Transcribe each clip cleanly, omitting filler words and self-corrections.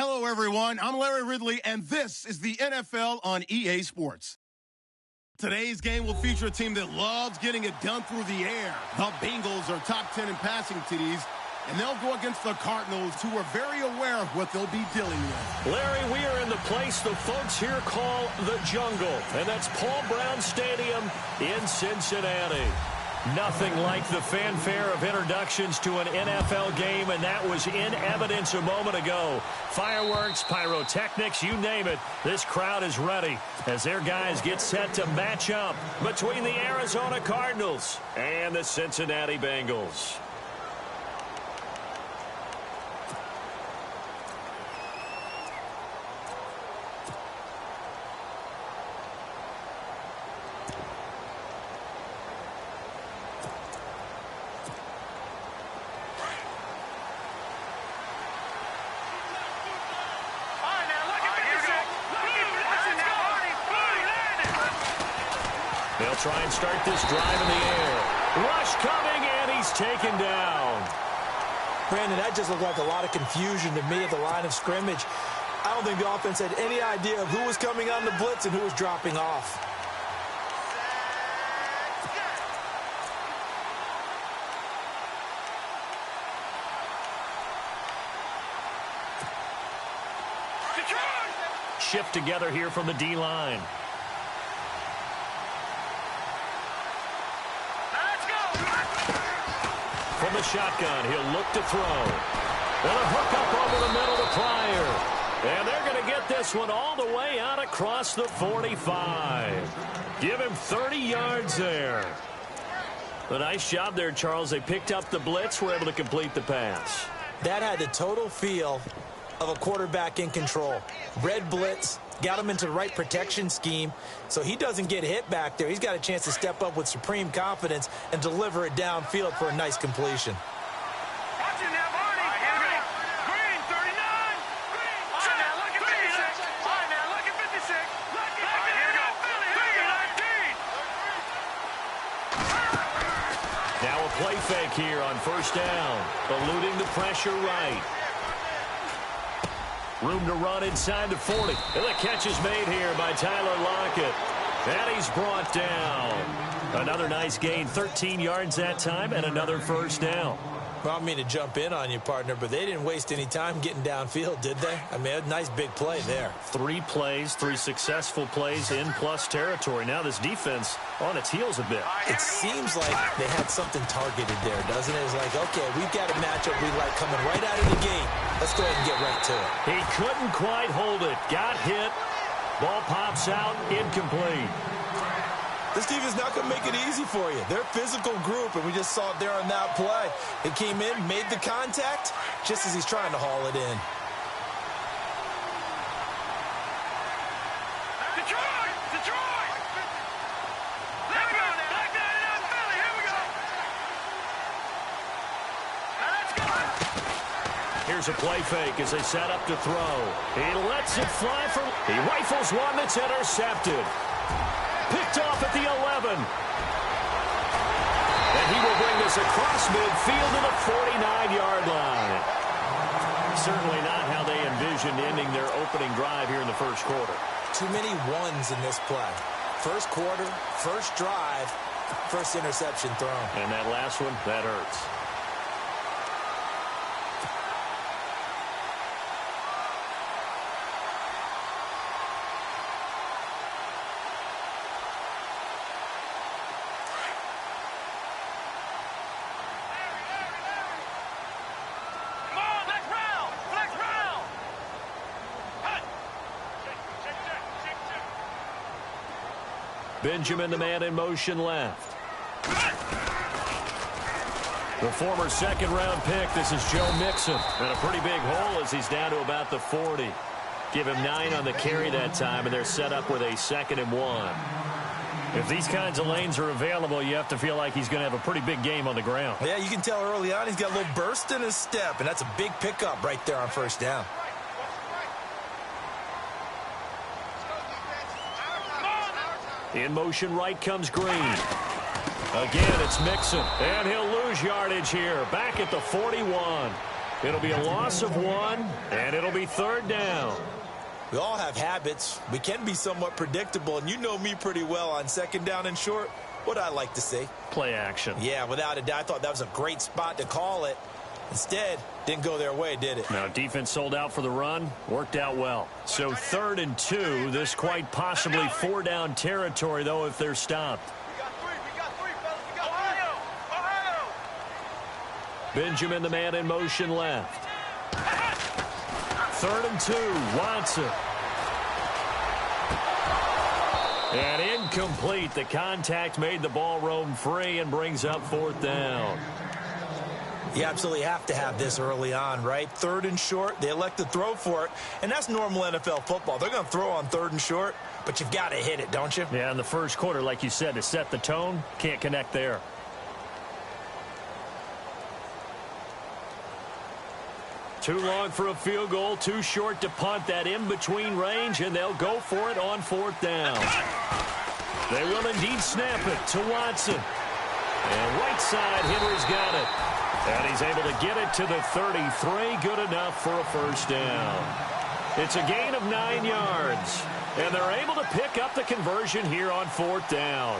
Hello, everyone. I'm Larry Ridley, and this is the NFL on EA Sports. Today's game will feature a team that loves getting it done through the air. The Bengals are top 10 in passing TDs, and they'll go against the Cardinals, who are very aware of what they'll be dealing with. Larry, we are in the place the folks here call the jungle, and that's Paul Brown Stadium in Cincinnati. Nothing like the fanfare of introductions to an NFL game, and that was in evidence a moment ago. Fireworks, pyrotechnics, you name it. This crowd is ready as their guys get set to match up between the Arizona Cardinals and the Cincinnati Bengals. They'll try and start this drive in the air. Rush coming, and he's taken down. Brandon, that just looked like a lot of confusion to me at the line of scrimmage. I don't think the offense had any idea of who was coming on the blitz and who was dropping off. Shift together here from the D-line. From the shotgun, he'll look to throw. And a hook up over the middle to Pryor. And they're going to get this one all the way out across the 45. Give him 30 yards there. A nice job there, Charles. They picked up the blitz, were able to complete the pass. That had the total feel of a quarterback in control. Red blitz, got him into the right protection scheme, so he doesn't get hit back there. He's got a chance to step up with supreme confidence and deliver it downfield for a nice completion. Watching that, Barney. Green, 39. Green. Now look at 56. Now look at 56. Here we go. Philly, Now a play fake here on first down. Eluding the pressure right. Room to run inside the 40. And the catch is made here by Tyler Lockett. And he's brought down. Another nice gain, 13 yards that time, and another first down. Well, I don't mean to jump in on you, partner, but they didn't waste any time getting downfield, did they? I mean, a nice big play there. 3 plays, 3 successful plays in plus territory. Now this defense on its heels a bit. It seems like they had something targeted there, doesn't it? It's like, okay, we've got a matchup we like coming right out of the gate. Let's go ahead and get right to it. He couldn't quite hold it. Got hit. Ball pops out. Incomplete. This defense is not going to make it easy for you. They're a physical group, and we just saw it there on that play. It came in, made the contact, just as he's trying to haul it in. Detroit! Detroit! Let go now. Back down in Philly. Here we go. Now let's go. Here's a play fake as they set up to throw. He lets it fly for... He rifles one that's intercepted. Picked off at the 11. And he will bring this across midfield to the 49-yard line. Certainly not how they envisioned ending their opening drive here in the first quarter. Too many ones in this play. First quarter, first drive, first interception thrown. And that last one, that hurts. Benjamin, the man in motion left. The former second-round pick, this is Joe Mixon. And a pretty big hole as he's down to about the 40. Give him 9 on the carry that time, and they're set up with a 2nd and 1. If these kinds of lanes are available, you have to feel like he's going to have a pretty big game on the ground. Yeah, you can tell early on he's got a little burst in his step, and that's a big pickup right there on first down. In motion right comes Green. Again, it's Mixon, and he'll lose yardage here. Back at the 41. It'll be a loss of 1, and it'll be 3rd down. We all have habits. We can be somewhat predictable, and you know me pretty well on 2nd down and short. What I like to see? Play action. Yeah, without a doubt. I thought that was a great spot to call it. Instead, didn't go their way, did it? Now, defense sold out for the run. Worked out well. So 3rd and 2. This quite possibly 4-down territory, though, if they're stopped. We got three, fellas. We got Ohio! Benjamin, the man in motion left. 3rd and 2. Watson. And incomplete. The contact made the ball roam free and brings up 4th down. You absolutely have to have this early on, right? 3rd and short, they elect to throw for it, and that's normal NFL football. They're going to throw on 3rd and short, but you've got to hit it, don't you? Yeah, in the first quarter, like you said, to set the tone, can't connect there. Too long for a field goal, too short to punt. That in-between range, and they'll go for it on 4th down. They will indeed snap it to Watson. And right side, Henry's got it. And he's able to get it to the 33. Good enough for a 1st down. It's a gain of 9 yards. And they're able to pick up the conversion here on 4th down.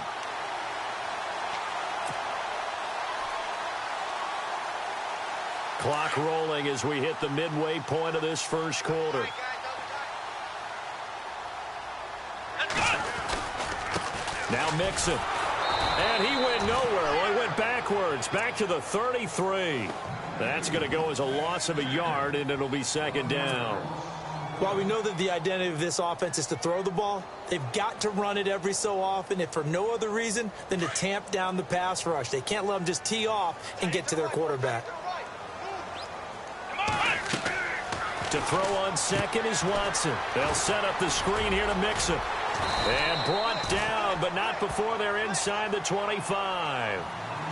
Clock rolling as we hit the midway point of this first quarter. Now Mixon. And he went nowhere. Well, he went backwards, back to the 33. That's going to go as a loss of a yard, and it'll be 2nd down. While we know that the identity of this offense is to throw the ball, they've got to run it every so often, if for no other reason than to tamp down the pass rush. They can't let them just tee off and get to their quarterback. To throw on 2nd is Watson. They'll set up the screen here to Mixon. And brought down, but not before they're inside the 25.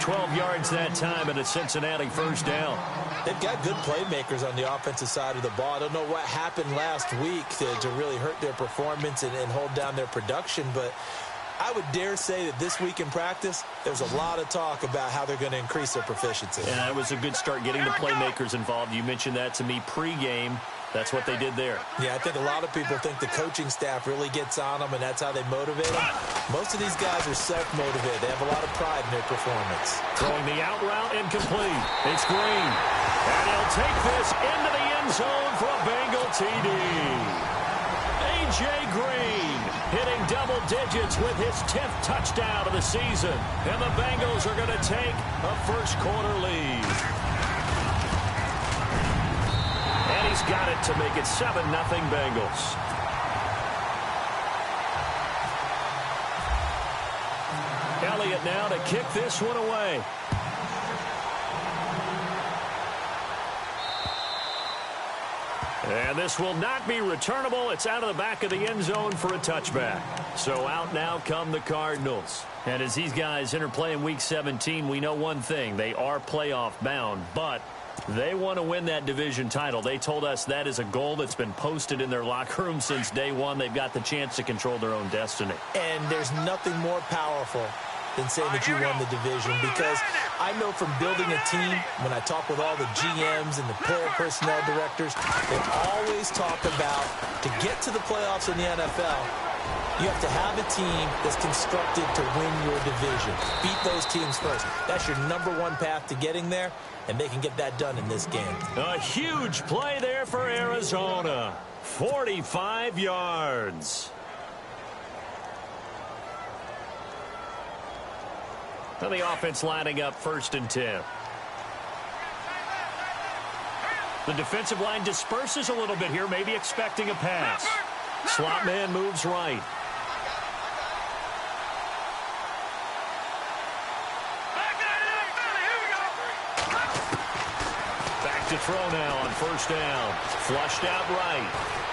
12 yards that time, and a Cincinnati 1st down. They've got good playmakers on the offensive side of the ball. I don't know what happened last week to really hurt their performance and hold down their production, but I would dare say that this week in practice, there's a lot of talk about how they're going to increase their proficiency. And that was a good start getting the playmakers involved. You mentioned that to me pregame. That's what they did there. Yeah, I think a lot of people think the coaching staff really gets on them, and that's how they motivate them. Most of these guys are self-motivated. They have a lot of pride in their performance. Throwing the out route incomplete. It's Green. And he'll take this into the end zone for a Bengal TD. A.J. Green hitting double digits with his 10th touchdown of the season. And the Bengals are going to take a first quarter lead. And he's got it to make it 7-0 Bengals. Elliott now to kick this one away. And this will not be returnable. It's out of the back of the end zone for a touchback. So out now come the Cardinals. And as these guys interplay in Week 17, we know one thing. They are playoff bound, but they want to win that division title. They told us that is a goal that's been posted in their locker room since day one. They've got the chance to control their own destiny. And there's nothing more powerful than saying that you won the division, because I know from building a team, when I talk with all the GMs and the player personnel directors, they always talk about, to get to the playoffs in the NFL, you have to have a team that's constructed to win your division. Beat those teams first. That's your #1 path to getting there, and they can get that done in this game. A huge play there for Arizona. 45 yards. Now the offense lining up 1st and 10. The defensive line disperses a little bit here, maybe expecting a pass. Slot man moves right. Back to throw now on 1st down. Flushed out right.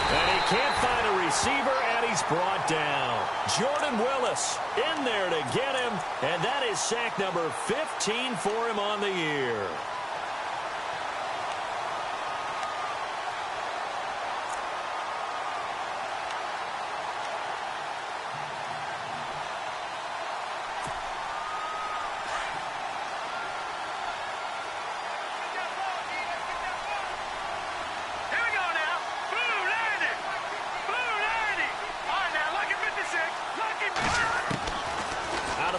And he can't find a receiver, and he's brought down. Jordan Willis in there to get him, and that is sack number 15 for him on the year.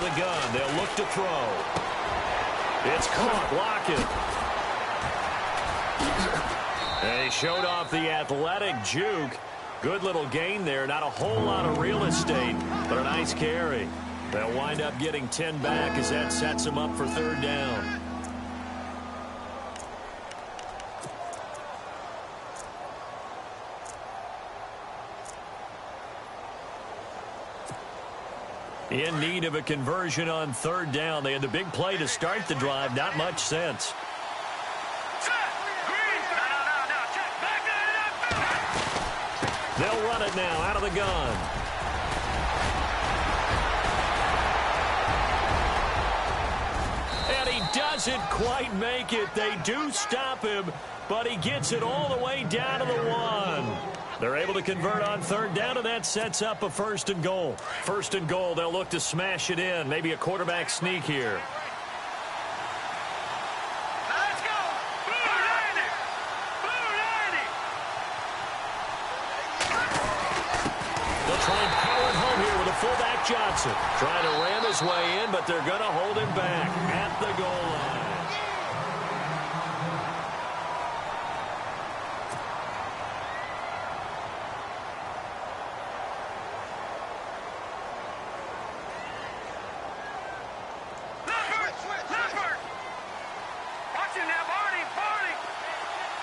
the gun. They'll look to throw. It's caught. Lockett. And he showed off the athletic juke. Good little gain there. Not a whole lot of real estate, but a nice carry. They'll wind up getting 10 back as that sets them up for third down. In need of a conversion on third down. They had the big play to start the drive. Not much sense. They'll run it now out of the gun. And he doesn't quite make it. They do stop him, but he gets it all the way down to the 1. They're able to convert on third down, and that sets up a first and goal. First and goal, they'll look to smash it in. Maybe a quarterback sneak here. Let's go! Blue 90! Blue 90! They'll try and power it home here with a fullback Johnson. Trying to ram his way in, but they're going to hold him back at the goal line.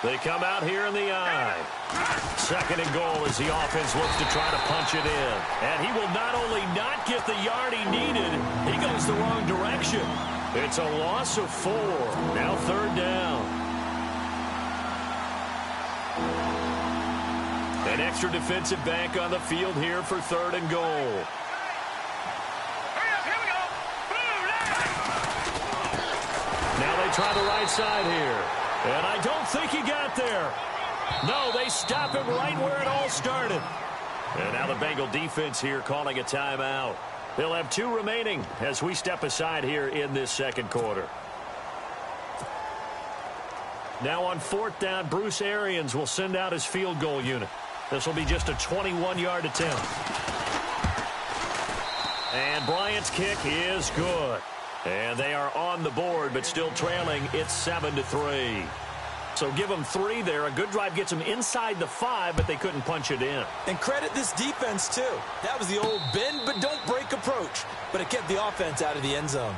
They come out here in the eye. Second and goal as the offense looks to try to punch it in. And he will not only not get the yard he needed, he goes the wrong direction. It's a loss of 4. Now third down. An extra defensive back on the field here for third and goal. Now they try the right side here. And I don't think he got there. No, they stop him right where it all started. And now the Bengal defense here calling a timeout. They'll have 2 remaining as we step aside here in this second quarter. Now on fourth down, Bruce Arians will send out his field goal unit. This will be just a 21-yard attempt. And Bryant's kick is good. And they are on the board, but still trailing. It's 7-3. So give them 3 there. A good drive gets them inside the 5, but they couldn't punch it in. And credit this defense, too. That was the old bend but don't break approach. But it kept the offense out of the end zone.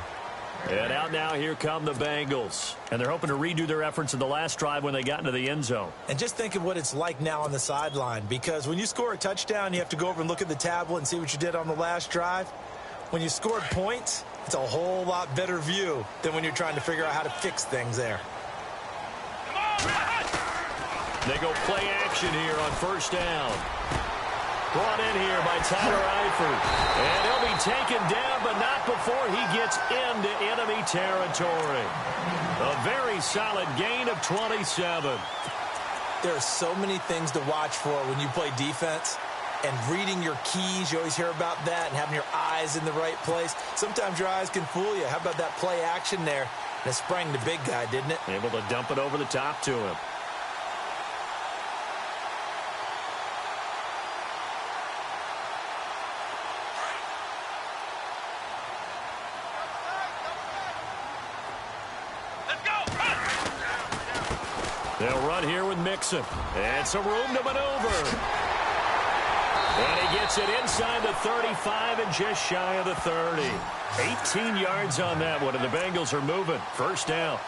And out now, here come the Bengals. And they're hoping to redo their efforts in the last drive when they got into the end zone. And just think of what it's like now on the sideline. Because when you score a touchdown, you have to go over and look at the tablet and see what you did on the last drive. When you scored points, it's a whole lot better view than when you're trying to figure out how to fix things there. They go play action here on first down. Brought in here by Tyler Eifert. And he'll be taken down, but not before he gets into enemy territory. A very solid gain of 27. There are so many things to watch for when you play defense. And reading your keys, you always hear about that, and having your eyes in the right place. Sometimes your eyes can fool you. How about that play action there? And it sprang the big guy, didn't it? Able to dump it over the top to him. They'll run here with Mixon. And some room to maneuver. And he gets it inside the 35 and just shy of the 30. 18 yards on that one, and the Bengals are moving. First down.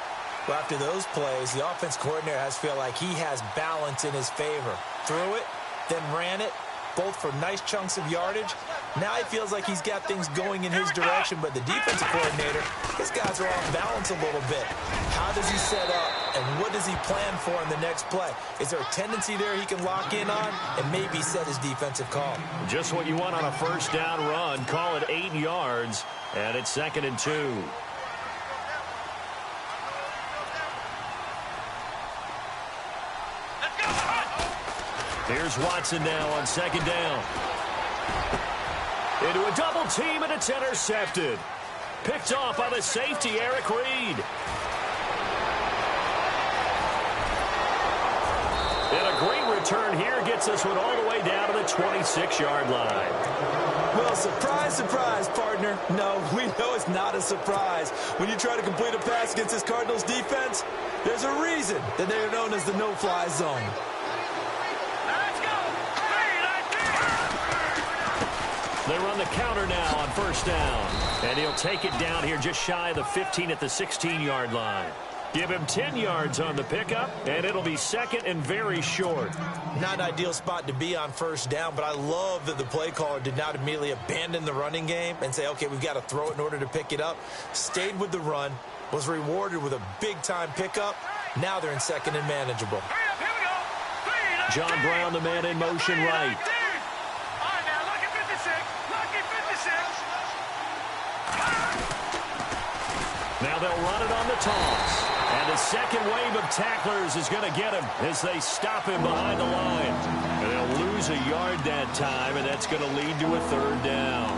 Well, after those plays, the offense coordinator has to feel like he has balance in his favor. Threw it, then ran it, both for nice chunks of yardage. Now he feels like he's got things going in his direction, but the defensive coordinator, his guys are off balance a little bit. How does he set up, and what does he plan for in the next play? Is there a tendency there he can lock in on and maybe set his defensive call? Just what you want on a first down run. Call it 8 yards, and it's 2nd and 2. Here's Watson now on 2nd down. Into a double team, and it's intercepted. Picked off by the safety, Eric Reed. And a great return here gets this one all the way down to the 26-yard line. Well, surprise, surprise, partner. partner? No, we know it's not a surprise. When you try to complete a pass against this Cardinals defense, there's a reason that they are known as the no-fly zone. Let's go. They run the counter now on first down. And he'll take it down here just shy of the 15 at the 16-yard line. Give him 10 yards on the pickup, and it'll be second and very short. Not an ideal spot to be on first down, but I love that the play caller did not immediately abandon the running game and say, okay, we've got to throw it in order to pick it up. Stayed with the run, was rewarded with a big-time pickup. Now they're in second and manageable. Here we go. John Brown, the man in motion right. All right, now, lucky 56. Lucky 56. Now they'll run it on the toss. And the second wave of tacklers is going to get him as they stop him behind the line. And they'll lose a yard that time, and that's going to lead to a third down.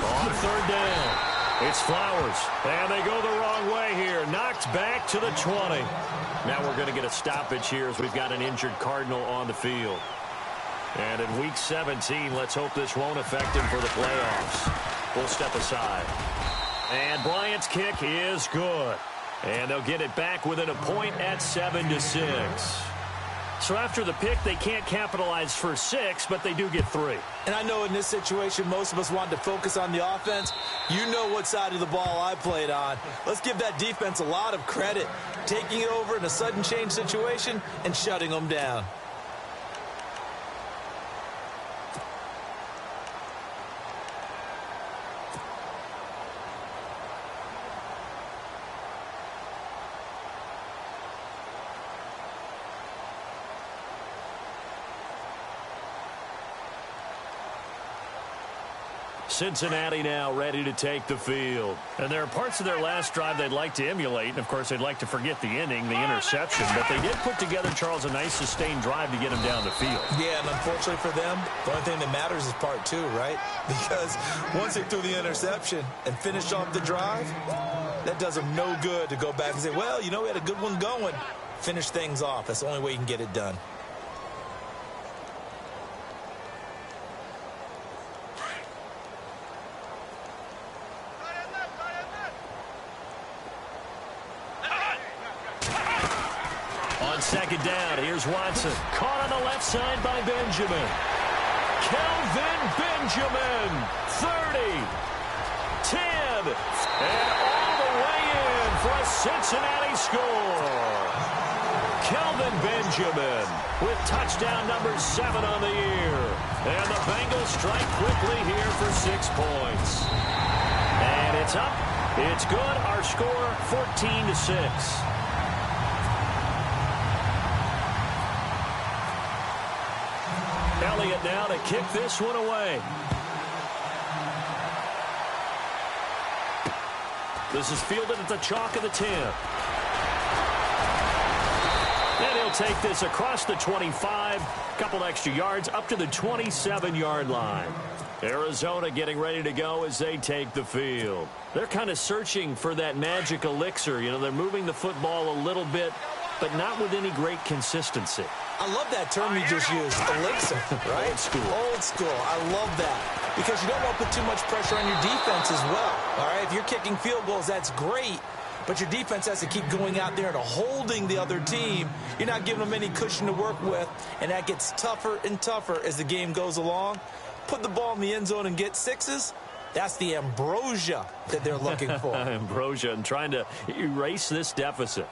On third down. It's Flowers, and they go the wrong way here. Knocked back to the 20. Now we're going to get a stoppage here as we've got an injured Cardinal on the field. And in Week 17, let's hope this won't affect him for the playoffs. We'll step aside. And Bryant's kick is good. And they'll get it back within a point at 7-6. So after the pick, they can't capitalize for 6, but they do get 3. And I know in this situation, most of us wanted to focus on the offense. You know what side of the ball I played on. Let's give that defense a lot of credit, taking it over in a sudden change situation and shutting them down. Cincinnati now ready to take the field. And there are parts of their last drive they'd like to emulate. And, of course, they'd like to forget the inning, the interception. But they did put together, Charles, a nice sustained drive to get him down the field. Yeah, and unfortunately for them, the only thing that matters is part 2, right? Because once they threw the interception and finished off the drive, that does them no good to go back and say, well, you know, we had a good one going. Finish things off. That's the only way you can get it done. Second down, here's Watson. Caught on the left side by Benjamin. Kelvin Benjamin, 30, 10, and all the way in for a Cincinnati score. Kelvin Benjamin with touchdown number 7 on the year. And the Bengals strike quickly here for 6 points. And it's up. It's good. Our score, 14-6. Elliott now to kick this one away. This is fielded at the chalk of the 10. And he'll take this across the 25, couple extra yards up to the 27-yard line. Arizona getting ready to go as they take the field. They're kind of searching for that magic elixir. You know, they're moving the football a little bit, but not with any great consistency. I love that term you just used, elixir, right? Old school. Old school. I love that. Because you don't want to put too much pressure on your defense as well. All right, if you're kicking field goals, that's great. But your defense has to keep going out there and holding the other team. You're not giving them any cushion to work with, and that gets tougher and tougher as the game goes along. Put the ball in the end zone and get 6s. That's the ambrosia that they're looking for. Ambrosia, and trying to erase this deficit.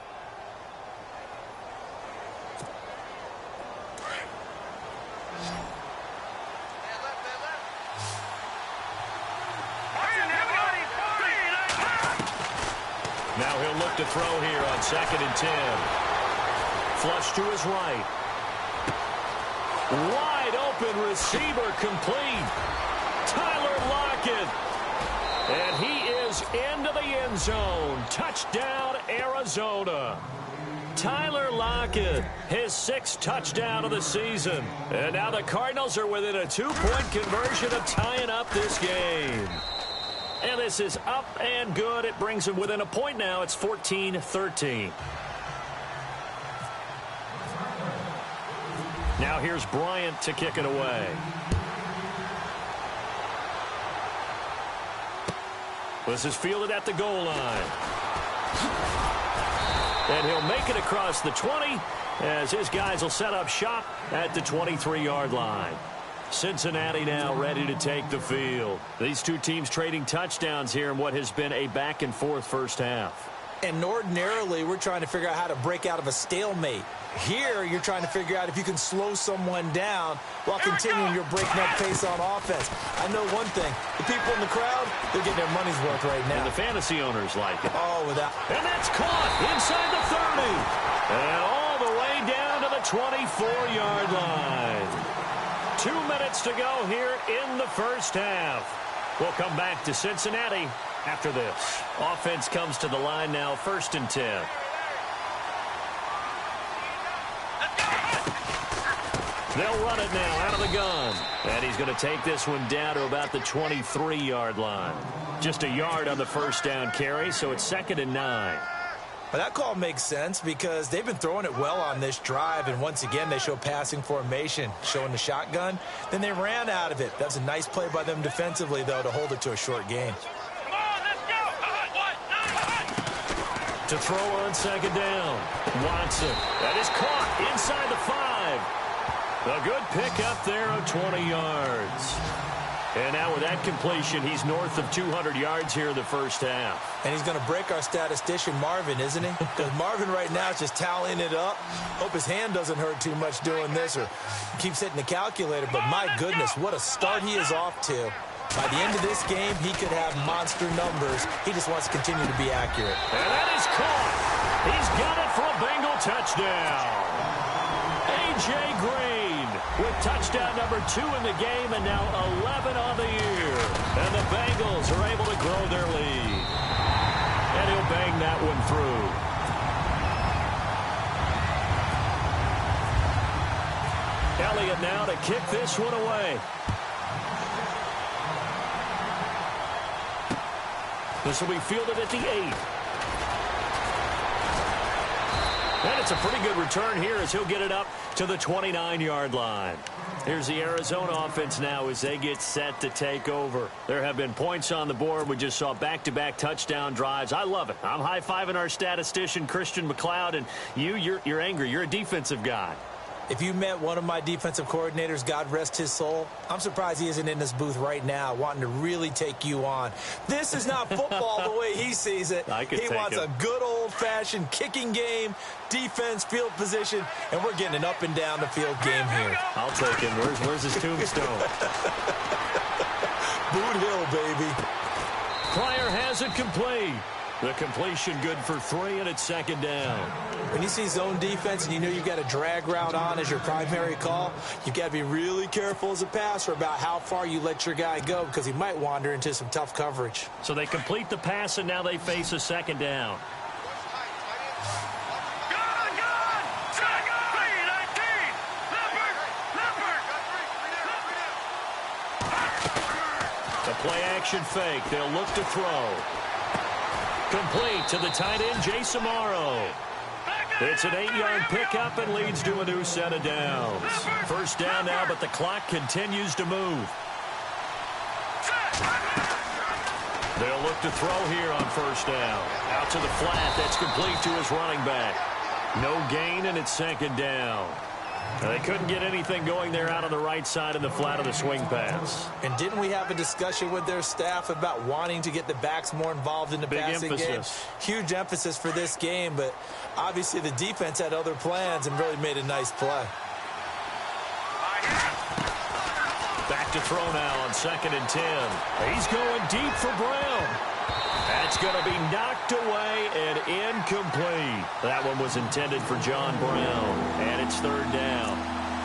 Now he'll look to throw here on 2nd and 10. Flush to his right. Wide open receiver complete. Tyler Lockett. And he is into the end zone. Touchdown, Arizona. Tyler Lockett, his 6th touchdown of the season. And now the Cardinals are within a 2-point conversion of tying up this game. And this is up and good. It brings them within a point now. It's 14-13. Now here's Bryant to kick it away. This is fielded at the goal line. And he'll make it across the 20 as his guys will set up shop at the 23-yard line. Cincinnati now ready to take the field. These two teams trading touchdowns here in what has been a back-and-forth first half. And ordinarily, we're trying to figure out how to break out of a stalemate. Here, you're trying to figure out if you can slow someone down while continuing your breakneck pace on offense. I know one thing. The people in the crowd, they're getting their money's worth right now. And the fantasy owners like it. Oh, without... And that's caught inside the 30. And all the way down to the 24-yard line. 2 minutes to go here in the first half. We'll come back to Cincinnati after this. Offense comes to the line now, 1st and 10. They'll run it now out of the gun. And he's going to take this one down to about the 23-yard line. Just a yard on the first down carry, so it's 2nd and 9. Well, that call makes sense because they've been throwing it well on this drive, and once again they show passing formation, showing the shotgun. Then they ran out of it. That was a nice play by them defensively, though, to hold it to a short gain. Come on, let's go. To throw on 2nd down. Watson. That is caught inside the 5. A good pickup there of 20 yards. And now with that completion, he's north of 200 yards here in the first half. And he's going to break our statistician, Marvin, isn't he? Because Marvin right now is just tallying it up. Hope his hand doesn't hurt too much doing this or keeps hitting the calculator. But my goodness, what a start he is off to. By the end of this game, he could have monster numbers. He just wants to continue to be accurate. And that is caught. He's got it for a Bengal touchdown. A.J. Green with touchdown number 2 in the game and now 11 on the year. And the Bengals are able to grow their lead. And he'll bang that one through. Elliott now to kick this one away. This will be fielded at the 8. And it's a pretty good return here as he'll get it up to the 29-yard line. Here's the Arizona offense now as they get set to take over. There have been points on the board. We just saw back-to-back touchdown drives. I love it. I'm high-fiving our statistician, Christian McLeod, and you're angry. You're a defensive guy. If you met one of my defensive coordinators, God rest his soul, I'm surprised he isn't in this booth right now wanting to really take you on. This is not football the way he sees it. He wants a good old-fashioned kicking game, defense, field position, and we're getting an up-and-down-the-field game here. I'll take him. Where's his tombstone? Boot Hill, baby. Pryor has it complete. The completion good for 3, and it's 2nd down. When you see zone defense and you know you've got a drag route on as your primary call, you've got to be really careful as a passer about how far you let your guy go because he might wander into some tough coverage. So they complete the pass, and now they face a 2nd down. The play-action fake. They'll look to throw. Complete to the tight end, Jason Morrow. It's an 8-yard pickup and leads to a new set of downs. First down now, but the clock continues to move. They'll look to throw here on first down. Out to the flat. That's complete to his running back. No gain, and it's 2nd down. They couldn't get anything going there out on the right side of the flat of the swing pass. And didn't we have a discussion with their staff about wanting to get the backs more involved in the passing game? Huge emphasis for this game, but obviously the defense had other plans and really made a nice play. Back to throw now on 2nd and 10. He's going deep for Brown. That's going to be knocked away and incomplete. That one was intended for John Brown, and it's 3rd down.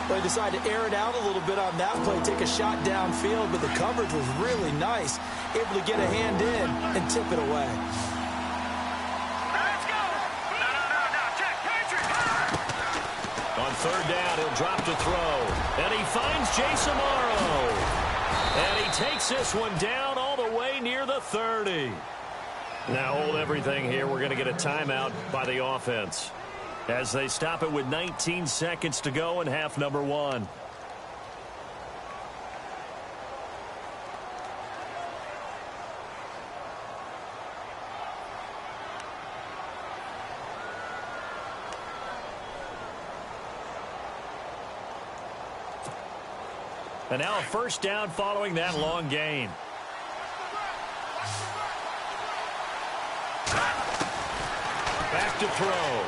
Well, he decided to air it out a little bit on that play, take a shot downfield, but the coverage was really nice, able to get a hand in and tip it away. Let's go. No, check. Patrick. third down. He'll drop to throw. And he finds Jason Morrow. And he takes this one down all the way near the 30. Now hold everything here. We're going to get a timeout by the offense as they stop it with 19 seconds to go in half number 1. And now a first down following that long gain. Back to throw.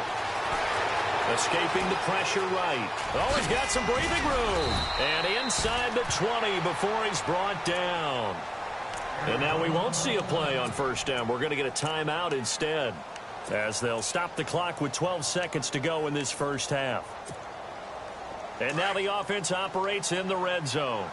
Escaping the pressure right. Oh, he's got some breathing room. And inside the 20 before he's brought down. And now we won't see a play on first down. We're going to get a timeout instead, as they'll stop the clock with 12 seconds to go in this first half. And now the offense operates in the red zone.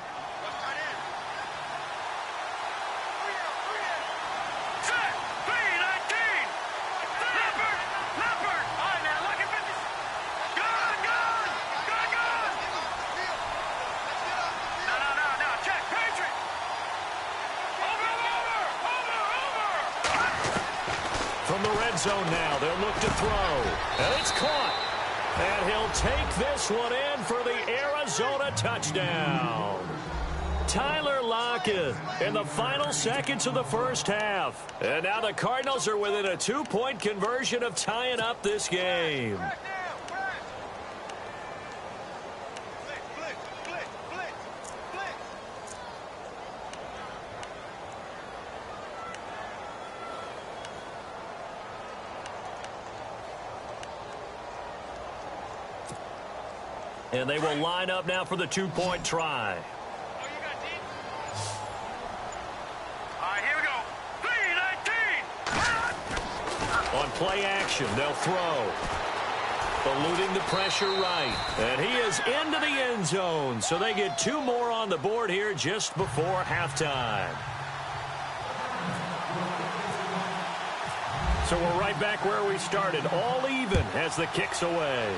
From the red zone now, they'll look to throw. And it's caught. And he'll take this one in for the Arizona touchdown. Tyler Lockett in the final seconds of the first half. And now the Cardinals are within a 2-point conversion of tying up this game. And they will line up now for the 2-point try. All right, here we go. 3-19. On play action, they'll throw. Eluding the pressure right. And he is into the end zone. So they get 2 more on the board here just before halftime. So we're right back where we started. All even as the kick's away.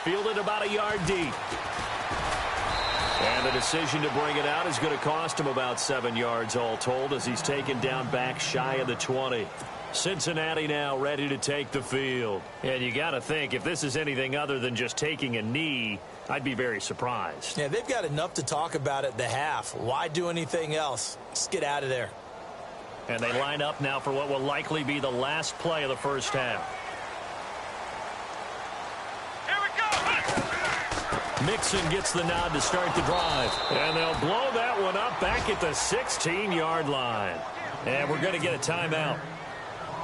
Fielded about a yard deep. And the decision to bring it out is going to cost him about 7 yards all told, as he's taken down back shy of the 20. Cincinnati now ready to take the field. And you got to think, if this is anything other than just taking a knee, I'd be very surprised. Yeah, they've got enough to talk about at the half. Why do anything else? Just get out of there. And they line up now for what will likely be the last play of the first half. Mixon gets the nod to start the drive. And they'll blow that one up back at the 16-yard line. And we're going to get a timeout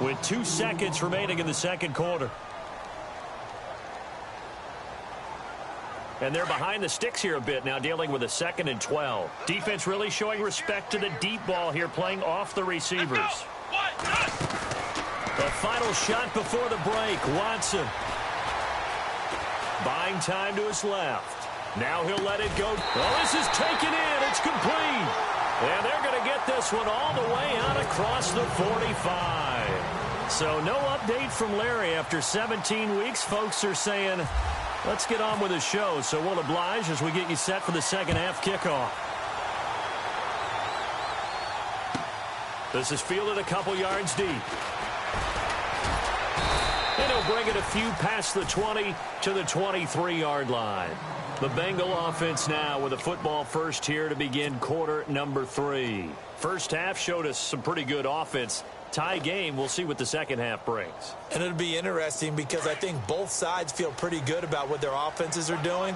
with 2 seconds remaining in the second quarter. And they're behind the sticks here a bit now, dealing with a 2nd and 12. Defense really showing respect to the deep ball here, playing off the receivers. The final shot before the break, Watson. Buying time to his left. Now he'll let it go. Oh, this is taken in. It's complete. And they're going to get this one all the way out across the 45. So no update from Larry after 17 weeks. Folks are saying, let's get on with the show. So we'll oblige as we get you set for the second half kickoff. This is fielded a couple yards deep. And he'll bring it a few past the 20 to the 23-yard line. The Bengal offense now with a football first here to begin quarter number 3. First half showed us some pretty good offense. Tie game, we'll see what the second half brings. And it'll be interesting because I think both sides feel pretty good about what their offenses are doing.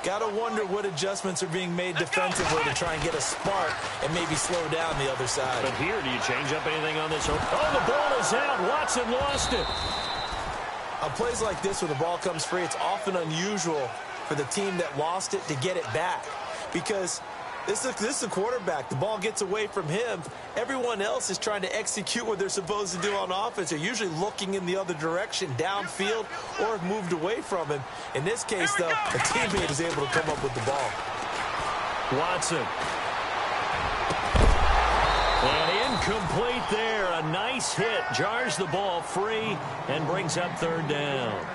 Got to wonder what adjustments are being made defensively to try and get a spark and maybe slow down the other side. But here, do you change up anything on this? Oh, the ball is out. Watson lost it. On plays like this, when the ball comes free, it's often unusual for the team that lost it to get it back, because this is the quarterback. The ball gets away from him. Everyone else is trying to execute what they're supposed to do on offense. They're usually looking in the other direction, downfield, or have moved away from him. In this case, though, a teammate is able to come up with the ball. Watson. And Incomplete there. A nice hit. Jars the ball free and brings up third down.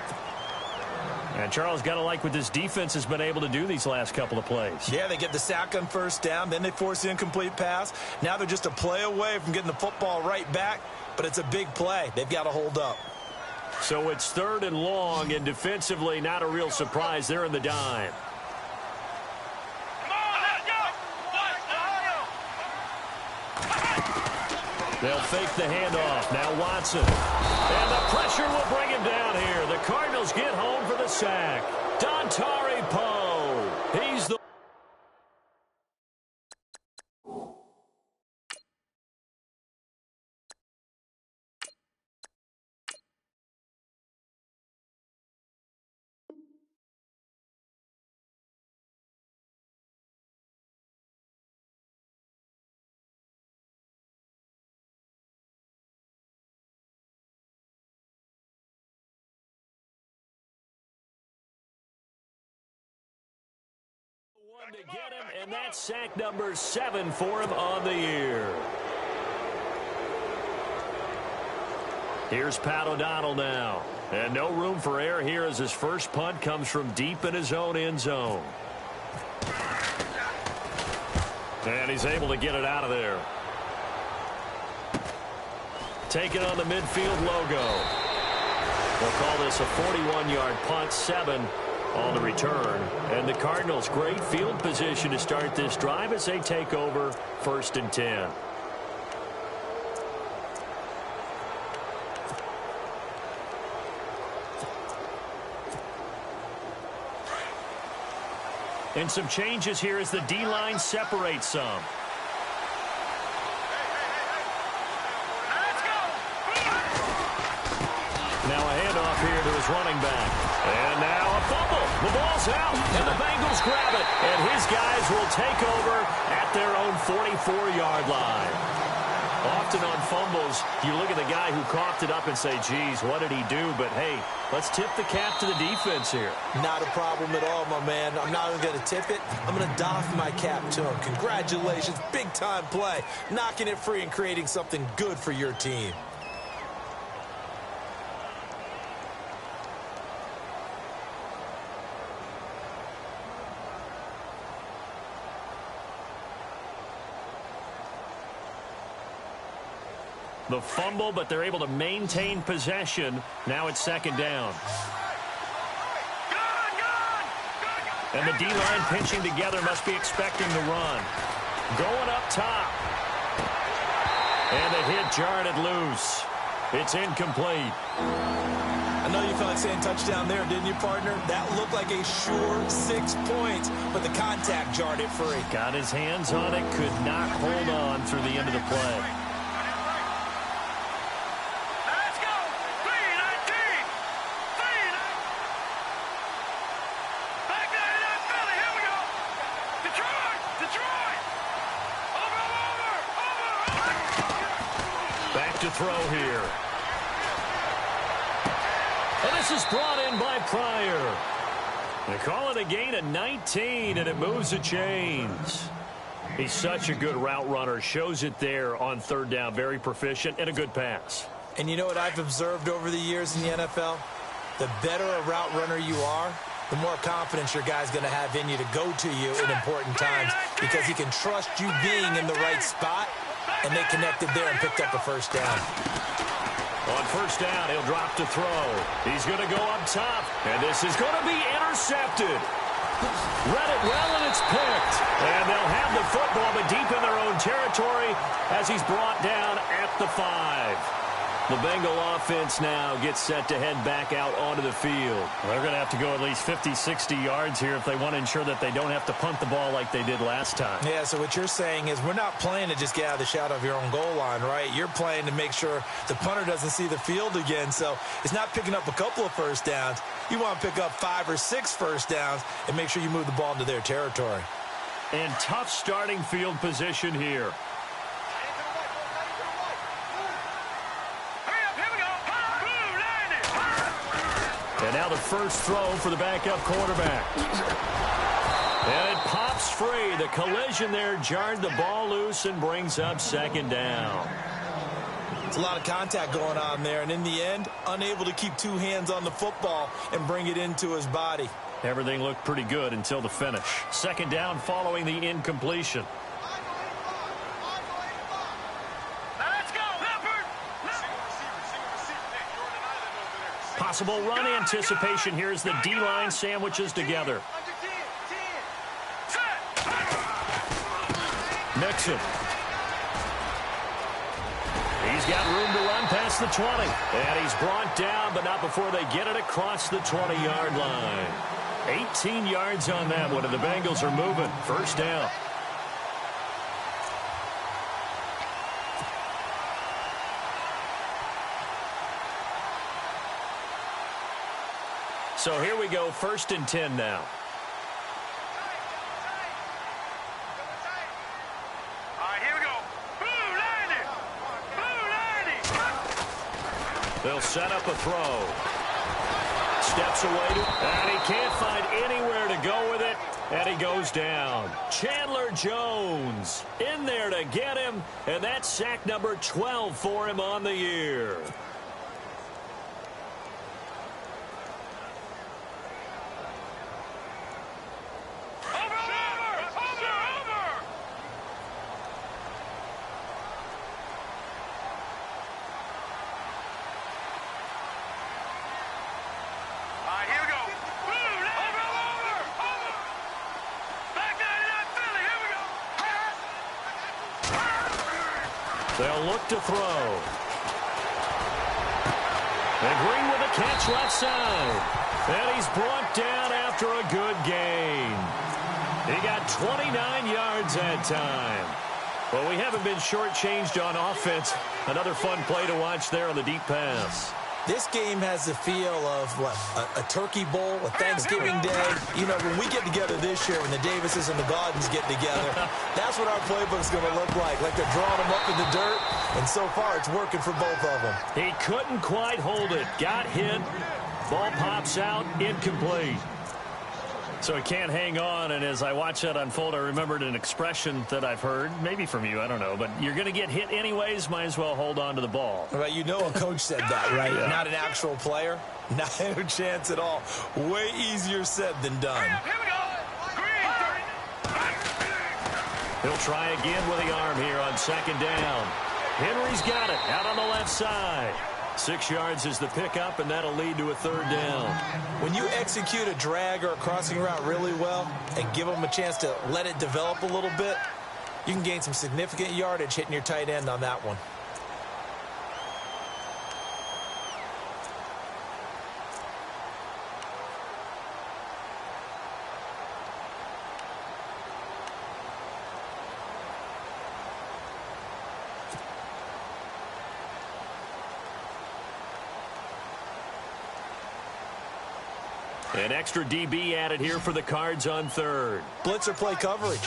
And Charles, got to like what this defense has been able to do these last couple of plays. Yeah, they get the sack on first down, then they force the incomplete pass. Now they're just a play away from getting the football right back, but it's a big play. They've got to hold up. So it's third and long, and defensively not a real surprise. They're in the dime. They'll fake the handoff. Now Watson. And the pressure will bring him down here. The Cardinals get home for the sack. Dontari Poe. He's the... one to get him, and that's sack number 7 for him on the year. Here's Pat O'Donnell now. And no room for error here as his first punt comes from deep in his own end zone. And he's able to get it out of there. Taking on the midfield logo. We'll call this a 41-yard punt, 7 on the return. And the Cardinals, great field position to start this drive as they take over 1st and 10. And some changes here as the D-line separates some. Now a handoff here to his running back. And now a fumble. The ball's out, and the Bengals grab it. And his guys will take over at their own 44-yard line. Often on fumbles, you look at the guy who coughed it up and say, geez, what did he do? But, hey, let's tip the cap to the defense here. Not a problem at all, my man. I'm not even going to tip it. I'm going to doff my cap to him. Congratulations. Big-time play. Knocking it free and creating something good for your team. The fumble, but they're able to maintain possession. Now it's 2nd down. And the D-line pinching together must be expecting the run. Going up top. And the hit jarred it loose. It's incomplete. I know you felt like saying touchdown there, didn't you, partner? That looked like a sure 6 points, but the contact jarred it free. Got his hands on it, could not hold on through the end of the play. To throw here. And this is brought in by Pryor. They call it a gain of 19, and it moves the chains. He's such a good route runner. Shows it there on 3rd down. Very proficient and a good pass. And you know what I've observed over the years in the NFL? The better a route runner you are, the more confidence your guy's going to have in you to go to you in important times because he can trust you being in the right spot. And they connected there and picked up a 1st down. On 1st down, he'll drop to throw. He's going to go up top, and this is going to be intercepted. Read it well, and it's picked. And they'll have the football, but deep in their own territory as he's brought down at the 5. The Bengal offense now gets set to head back out onto the field. They're going to have to go at least 50, 60 yards here if they want to ensure that they don't have to punt the ball like they did last time. Yeah, so what you're saying is we're not playing to just get out of the shadow of your own goal line, right? You're playing to make sure the punter doesn't see the field again. So it's not picking up a couple of 1st downs. You want to pick up 5 or 6 1st downs and make sure you move the ball into their territory. And tough starting field position here. And now the first throw for the backup quarterback. And it pops free. The collision there jarred the ball loose and brings up second down. It's a lot of contact going on there, and in the end, unable to keep two hands on the football and bring it into his body. Everything looked pretty good until the finish. Second down following the incompletion. Possible run anticipation. Here's the D-line sandwiches together. Mixon. He's got room to run past the 20. And he's brought down, but not before they get it across the 20-yard line. 18 yards on that one, and the Bengals are moving. First down. So here we go, 1st and 10 now. All right, here we go. Blue line it. They'll set up a throw. Steps away, and he can't find anywhere to go with it, and he goes down. Chandler Jones in there to get him, and that's sack number 12 for him on the year. They'll look to throw. And Green with a catch left side. And he's brought down after a good gain. He got 29 yards that time. Well, we haven't been shortchanged on offense. Another fun play to watch there on the deep pass. This game has the feel of, what, a turkey bowl, a Thanksgiving day. You know, when we get together this year, when the Davises and the Gaudens get together, that's what our playbook's going to look like they're drawing them up in the dirt, and so far it's working for both of them. He couldn't quite hold it. Got hit. Ball pops out. Incomplete. So he can't hang on, and as I watch that unfold, I remembered an expression that I've heard, maybe from you, I don't know, but you're going to get hit anyways, might as well hold on to the ball. Right, you know a coach said that, right? Yeah. Not an actual player. Not a chance at all. Way easier said than done. Here we go. He'll try again with the arm here on second down. Henry's got it out on the left side. 6 yards is the pickup, and that'll lead to a third down. When you execute a drag or a crossing route really well and give them a chance to let it develop a little bit, you can gain some significant yardage hitting your tight end on that one. An extra DB added here for the Cards on third. Blitzer play coverage.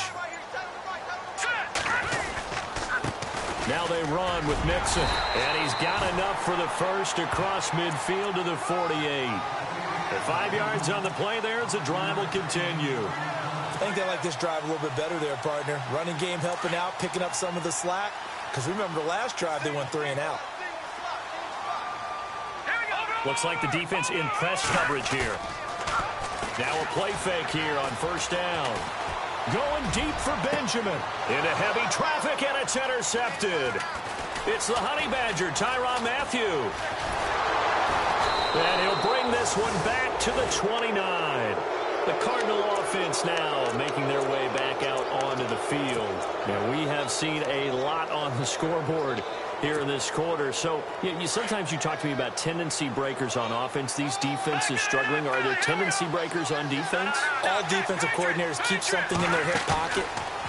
Now they run with Mixon. And he's got enough for the first across midfield to the 48. At 5 yards on the play there, as the drive will continue. I think they like this drive a little bit better there, partner. Running game helping out, picking up some of the slack. Because remember, the last drive they went 3 and out. Looks like the defense in press coverage here. Now a play fake here on first down. Going deep for Benjamin. Into heavy traffic, and it's intercepted. It's the Honey Badger, Tyrann Mathieu. And he'll bring this one back to the 29. The Cardinal offense now making their way back out onto the field. And we have seen a lot on the scoreboard here in this quarter. So sometimes you talk to me about tendency breakers on offense. These defenses struggling. Are there tendency breakers on defense? All defensive coordinators keep something in their hip pocket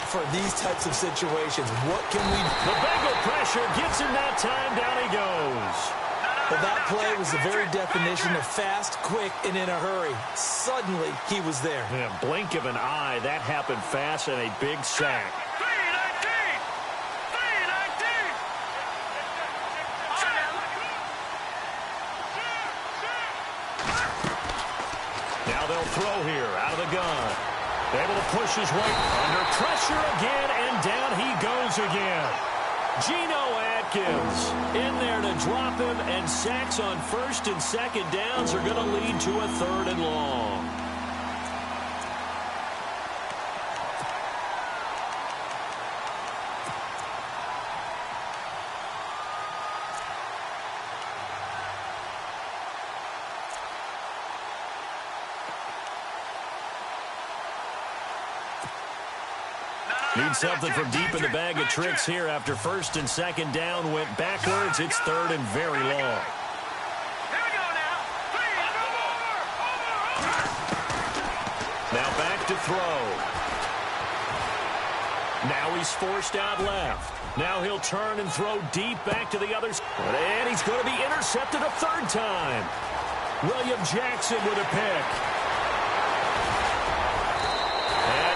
for these types of situations. What can we do? The Bengal pressure gets him that time. Down he goes. Well, that play was the very definition of fast, quick, and in a hurry. Suddenly, he was there. Yeah, blink of an eye. That happened fast, and a big sack. Now they'll throw here out of the gun. Able to push his way under pressure again, and down he goes again. Geno Atkins in there to drop him, and sacks on first and second downs are going to lead to a 3rd and long. Need something from deep in the bag of tricks here after first and second down went backwards. It's 3rd and very long. Here we go now. Now back to throw. Now he's forced out left. Now he'll turn and throw deep back to the other side. And he's going to be intercepted a 3rd time. William Jackson with a pick.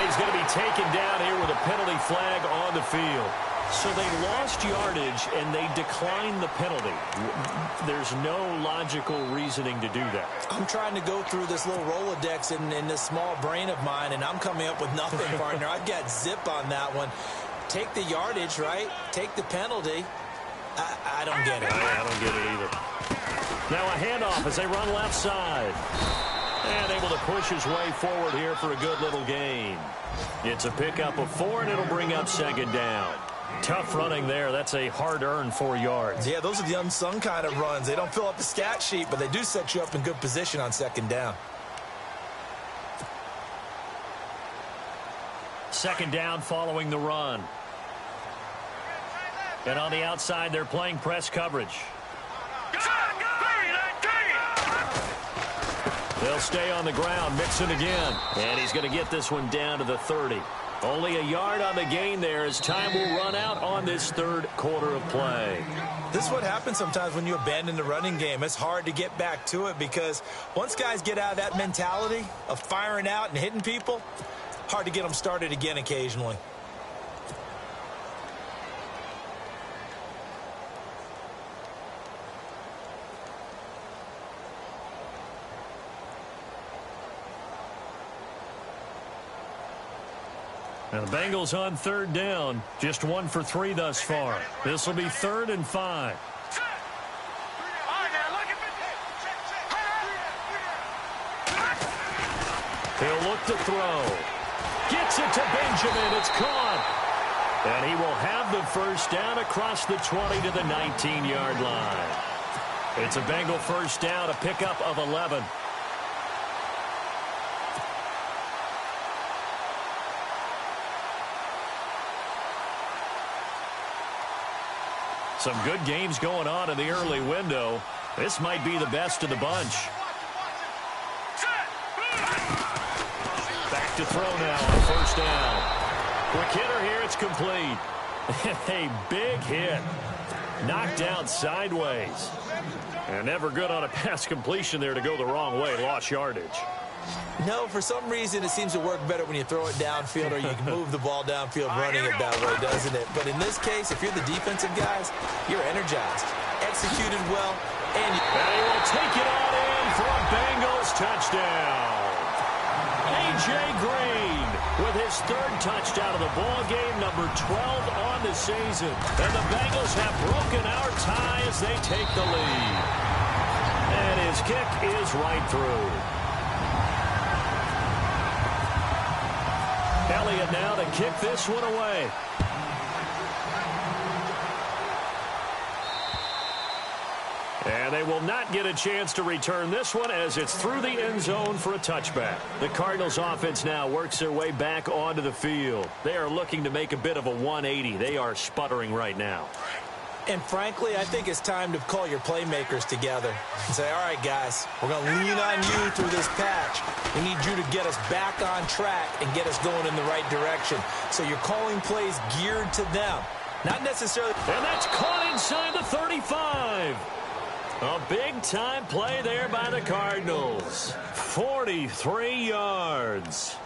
He's going to be taken down here with a penalty flag on the field. So they lost yardage, and they declined the penalty. There's no logical reasoning to do that. I'm trying to go through this little Rolodex in this small brain of mine, and I'm coming up with nothing, partner. I've got zip on that one. Take the yardage, right? Take the penalty. I don't get it. I don't get it either. Now a handoff as they run left side. And able to push his way forward here for a good little gain. It's a pickup of 4, and it'll bring up 2nd down. Tough running there. That's a hard-earned 4 yards. Yeah, those are the unsung kind of runs. They don't fill up the stat sheet, but they do set you up in good position on 2nd down. 2nd down following the run. And on the outside, they're playing press coverage. They'll stay on the ground, Mixon again. And he's going to get this one down to the 30. Only a yard on the gain there as time will run out on this 3rd quarter of play. This is what happens sometimes when you abandon the running game. It's hard to get back to it because once guys get out of that mentality of firing out and hitting people, hard to get them started again occasionally. And the Bengals on 3rd down. Just 1 for 3 thus far. This will be 3rd and 5. He'll look to throw. Gets it to Benjamin. It's caught. And he will have the 1st down across the 20 to the 19-yard line. It's a Bengal 1st down, a pickup of 11. Some good games going on in the early window. This might be the best of the bunch. Back to throw now on 1st down. Quick hitter here, it's complete. A big hit. Knocked down sideways. And never good on a pass completion there to go the wrong way. Lost yardage. No, for some reason it seems to work better when you throw it downfield or you can move the ball downfield running it that way, doesn't it? But in this case, if you're the defensive guys, you're energized, executed well, and he will take it on in for a Bengals touchdown. A.J. Green with his 3rd touchdown of the ball game, number 12 on the season. And the Bengals have broken our tie as they take the lead. And his kick is right through. Elliott now to kick this one away. And they will not get a chance to return this one as it's through the end zone for a touchback. The Cardinals offense now works their way back onto the field. They are looking to make a bit of a 180. They are sputtering right now. And frankly, I think it's time to call your playmakers together and say, all right, guys, we're going to lean on you through this patch. We need you to get us back on track and get us going in the right direction. So you're calling plays geared to them, not necessarily. And that's caught inside the 35. A big-time play there by the Cardinals. 43 yards.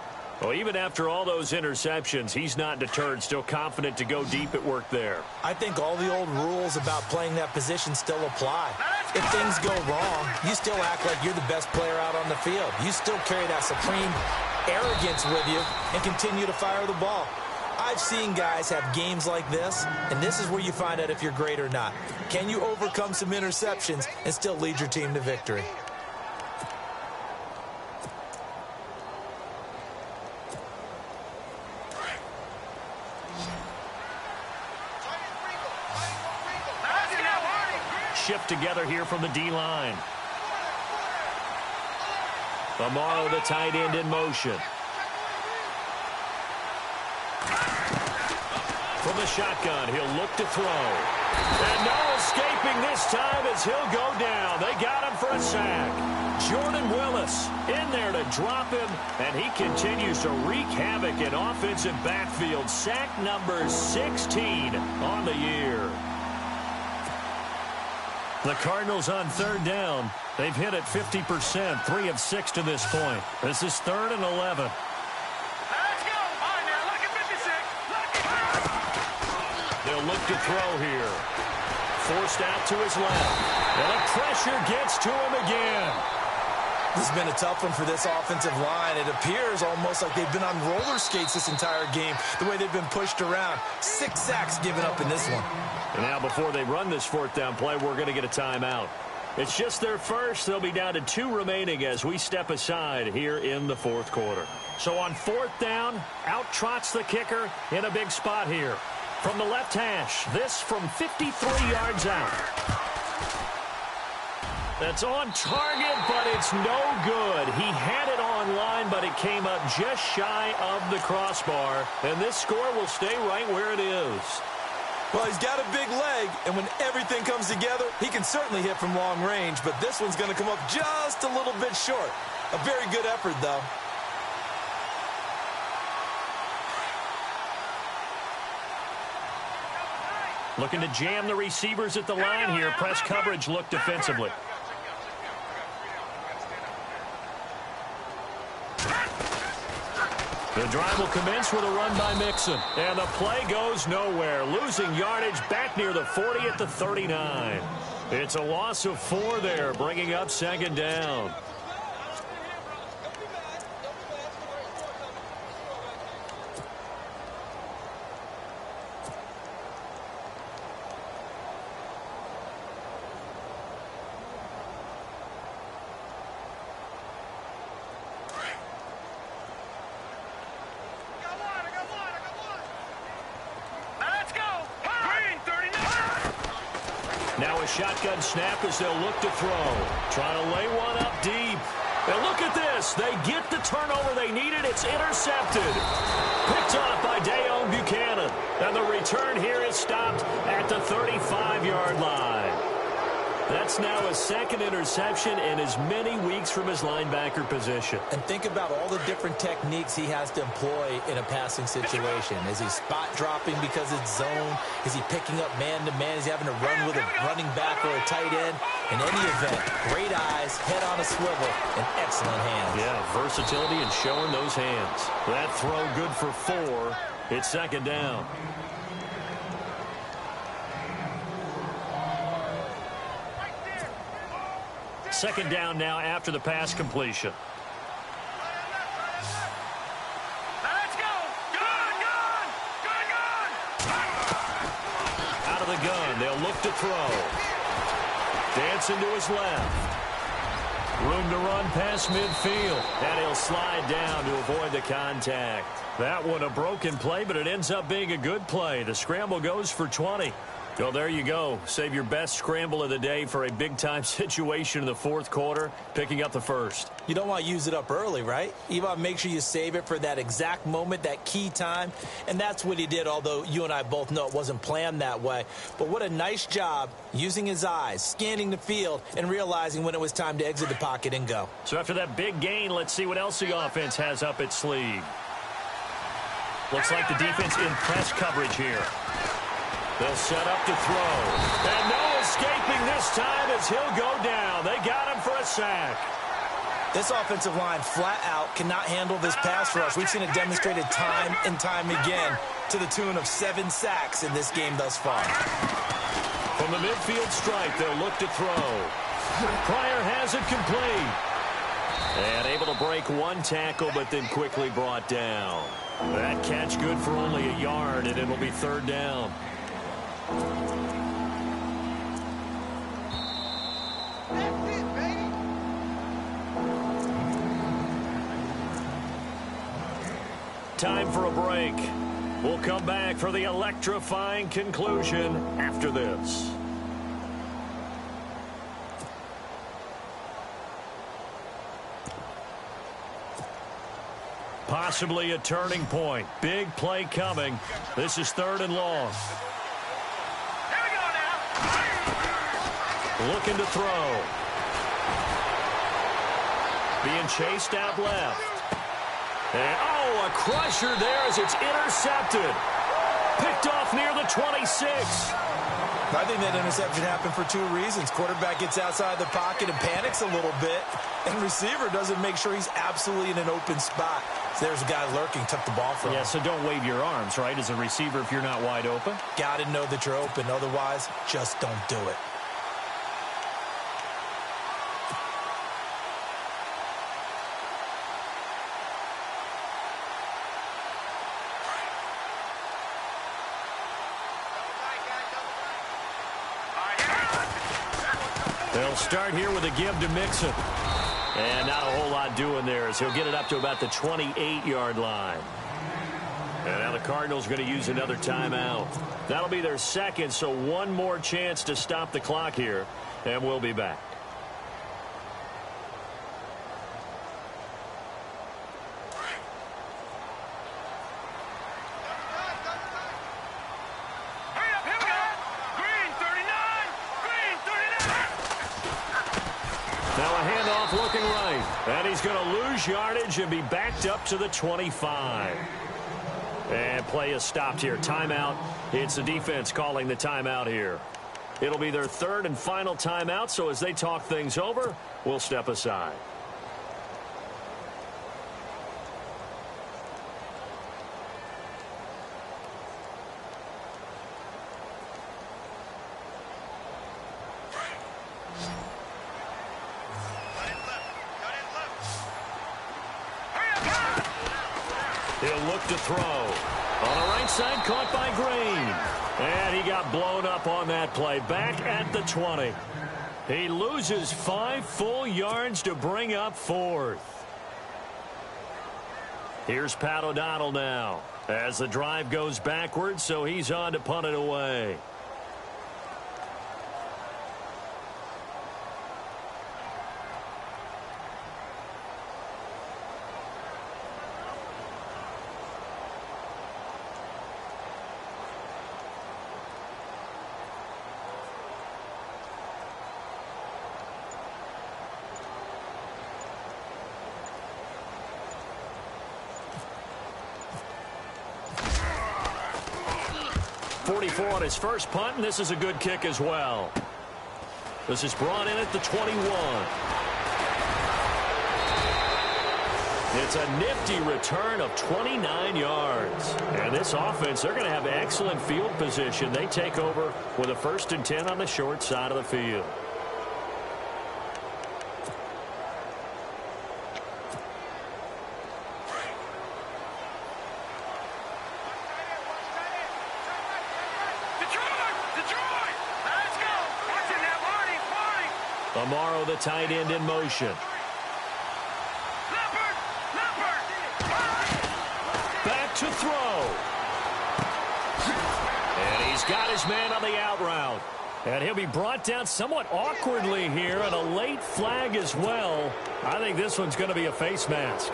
Well, even after all those interceptions, he's not deterred, still confident to go deep at work there. I think all the old rules about playing that position still apply. If things go wrong, you still act like you're the best player out on the field. You still carry that supreme arrogance with you and continue to fire the ball. I've seen guys have games like this, and this is where you find out if you're great or not. Can you overcome some interceptions and still lead your team to victory? Shift together here from the D-line. Amaro, the tight end, in motion. From the shotgun, he'll look to throw. And no escaping this time as he'll go down. They got him for a sack. Jordan Willis in there to drop him, and he continues to wreak havoc in offensive backfield. Sack number 16 on the year. The Cardinals on third down. They've hit it 50%, 3 of 6 to this point. This is 3rd and 11. Let's go. All right, now, look at 56. They'll look to throw here. Forced out to his left. And the pressure gets to him again. This has been a tough one for this offensive line. It appears almost like they've been on roller skates this entire game, the way they've been pushed around. 6 sacks given up in this one. And now before they run this 4th down play, we're going to get a timeout. It's just their first. They'll be down to 2 remaining as we step aside here in the 4th quarter. So on 4th down, out trots the kicker in a big spot here. From the left hash, this from 53 yards out. That's on target, but it's no good. He had it on line, but it came up just shy of the crossbar. And this score will stay right where it is. Well, he's got a big leg, and when everything comes together, he can certainly hit from long range, but this one's going to come up just a little bit short. A very good effort, though. Looking to jam the receivers at the line here. Press coverage look defensively. The drive will commence with a run by Mixon. And the play goes nowhere. Losing yardage back near the 40 at the 39. It's a loss of 4 there, bringing up 2nd down. Now a shotgun snap as they'll look to throw. Trying to lay one up deep. And look at this. They get the turnover they needed. It's intercepted. Picked off by Dayon Buchanan. And the return here is stopped at the 35-yard line. That's now a 2nd interception in as many weeks from his linebacker position. And think about all the different techniques he has to employ in a passing situation. Is he spot dropping because it's zone? Is he picking up man-to-man? Is he having to run with a running back or a tight end? In any event, great eyes, head on a swivel, and excellent hands. Yeah, versatility and showing those hands. That throw good for 4. It's 2nd down. Second down now after the pass completion. Let's go. Gun. Out of the gun, they'll look to throw. Dancing to his left. Room to run past midfield. And he'll slide down to avoid the contact. That one a broken play, but it ends up being a good play. The scramble goes for 20. Well, there you go. Save your best scramble of the day for a big-time situation in the 4th quarter, picking up the 1st. You don't want to use it up early, right? You want to make sure you save it for that exact moment, that key time. And that's what he did, although you and I both know it wasn't planned that way. But what a nice job using his eyes, scanning the field, and realizing when it was time to exit the pocket and go. So after that big gain, let's see what else the offense has up its sleeve. Looks like the defense in press coverage here. They'll set up to throw. And no escaping this time as he'll go down. They got him for a sack. This offensive line flat out cannot handle this pass rush. We've seen it demonstrated time and time again to the tune of 7 sacks in this game thus far. From the midfield stripe, they'll look to throw. Pryor has it complete. And able to break one tackle, but then quickly brought down. That catch good for only a yard, and it'll be third down. That's it, baby. Time for a break. We'll come back for the electrifying conclusion after this. Possibly a turning point. Big play coming. This is third and long. Here we go now. Looking to throw. Being chased out left. And, oh, a crusher there as it's intercepted. Picked off near the 26. I think that interception happened for two reasons. Quarterback gets outside the pocket and panics a little bit, and receiver doesn't make sure he's absolutely in an open spot. So there's a guy lurking, took the ball from him. Yeah, so don't wave your arms, right, as a receiver if you're not wide open? Got to know that you're open. Otherwise, just don't do it. They'll start here with a give to Mixon. And not a whole lot doing there as he'll get it up to about the 28-yard line. And now the Cardinals are going to use another timeout. That'll be their second, so one more chance to stop the clock here. And we'll be back. Looking right, and he's going to lose yardage and be backed up to the 25. And play is stopped here. Timeout. It's the defense calling the timeout here. It'll be their third and final timeout, so as they talk things over, we'll step aside. He'll look to throw. On the right side, caught by Green. And he got blown up on that play. Back at the 20. He loses 5 full yards to bring up fourth. Here's Pat O'Donnell now. As the drive goes backwards, so he's on to punt it away. On his first punt, and this is a good kick as well. This is brought in at the 21. It's a nifty return of 29 yards. And this offense, they're going to have excellent field position. They take over with a 1st and 10 on the short side of the field. Amaro, the tight end, in motion. Back to throw. And he's got his man on the out route. And he'll be brought down somewhat awkwardly here, and a late flag as well. I think this one's going to be a face mask.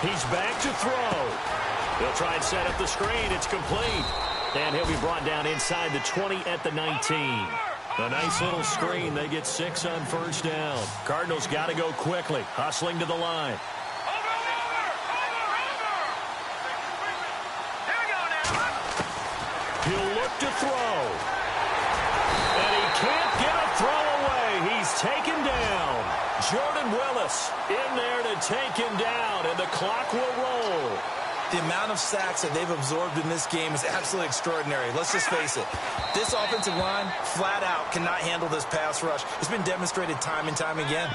He's back to throw. He'll try and set up the screen. It's complete. And he'll be brought down inside the 20 at the 19. A nice little screen. They get 6 on first down. Cardinals got to go quickly. Hustling to the line. throw. And he can't get a throw away. He's taken down. Jordan Willis in there to take him down, and the clock will roll. The amount of sacks that they've absorbed in this game is absolutely extraordinary. Let's just face it. This offensive line, flat out, cannot handle this pass rush. It's been demonstrated time and time again.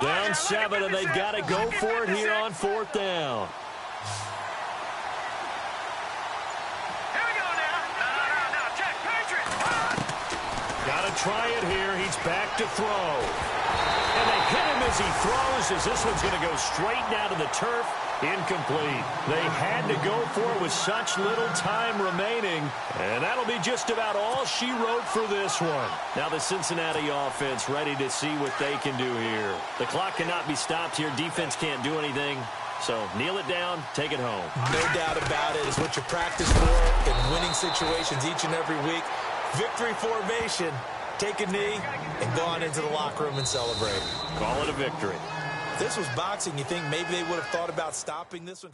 Down 7, and they've got to go for it here on 4th down. Here we go now. No, check. Patriot. Got to try it here. He's back to throw. And they hit him as he throws, as this one's going to go straight down to the turf. Incomplete. They had to go for it with such little time remaining, and that'll be just about all she wrote for this one. Now the Cincinnati offense ready to see what they can do here. The clock cannot be stopped here. Defense can't do anything. So kneel it down, take it home. No doubt about it. It's what you practice for in winning situations each and every week. Victory formation. Take a knee and go on into the locker room and celebrate. Call it a victory. If this was boxing, you think maybe they would have thought about stopping this one?